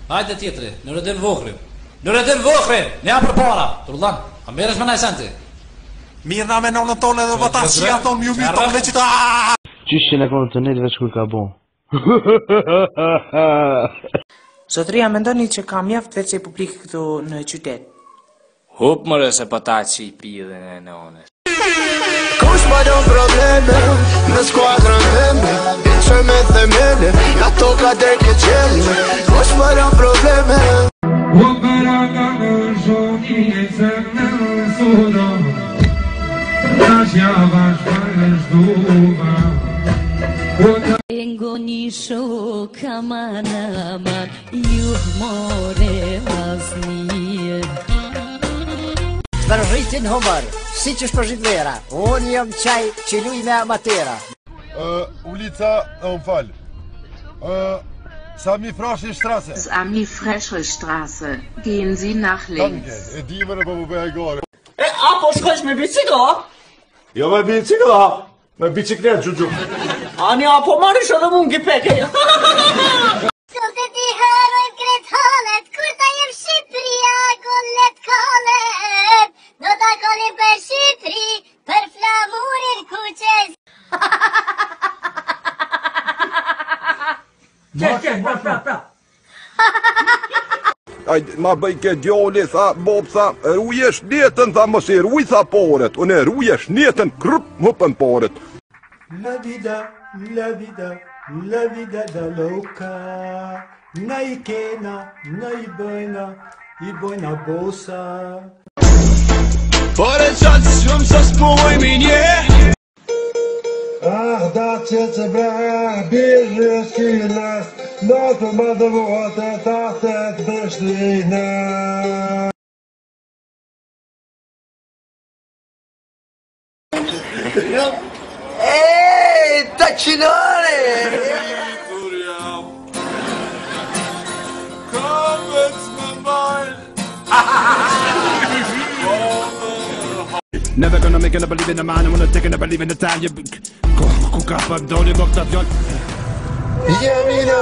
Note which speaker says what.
Speaker 1: Hajde tjetëri, në rëdin vokrin. Në rëdin vokrin, në jam për para. Turullan, a mberesh me najsenti.
Speaker 2: Mirë na me nonën tonë edhe vatas që ja thonë ju mirë tonë me qita.
Speaker 3: Qysh që në konë të nejtë veç kur ka bo?
Speaker 4: Zotëria, mendoni që ka mjaft WC publik këtu në qytet?
Speaker 5: Hup mëre se pëta që I pidhin e në onës.
Speaker 6: Kush ma do probleme në skuadrën teme, që me themele, nga toka der ke qelle. Kush ma do probleme
Speaker 7: O karaka në shoki e cëmë në soda, Nashja bashkë në shduva.
Speaker 8: Ngoni shok aman aman, ju more vazni.
Speaker 9: Përrritin humër, si që shpërshit vera, unë jam qaj që luj me amatera.
Speaker 10: Ulica, më fal. Sami Fresche Straße.
Speaker 11: Sami Fresche Straße. Gehen Sie nach links.
Speaker 10: Danke, e di më në përbëve e gore.
Speaker 12: Apo shkojsh me bicikla?
Speaker 10: Jo me bicikla, me biciklet, gjugju.
Speaker 12: Ani apo marish edhe mund gipeke.
Speaker 13: Sëllë ti hërojmë kretë halet, kur ta jem Shqipëria, gollet kalet. Do ta kolim për Shqipëri, për flamurin kuqez.
Speaker 12: Pra.
Speaker 10: Ajde, ma bëj ke djoli, tha, Bob, tha, rujesh netën, tha, mos I ruj, tha, poret. Unë rujesh netën, krup, hupën poret.
Speaker 14: La vida da loca. Na I kena, na I bojna bosa.
Speaker 6: Pore qatë shumë së s'poj minje.
Speaker 10: Da që të bra, bishë s'kilas, natë më dëvote, ta të bështina.
Speaker 6: Ej, tacinore!
Speaker 15: Never gonna make it, I believe in the man, I'm gonna take it, I believe in the time. Cook up, I'm dolly, booked up, John.
Speaker 10: Yamina,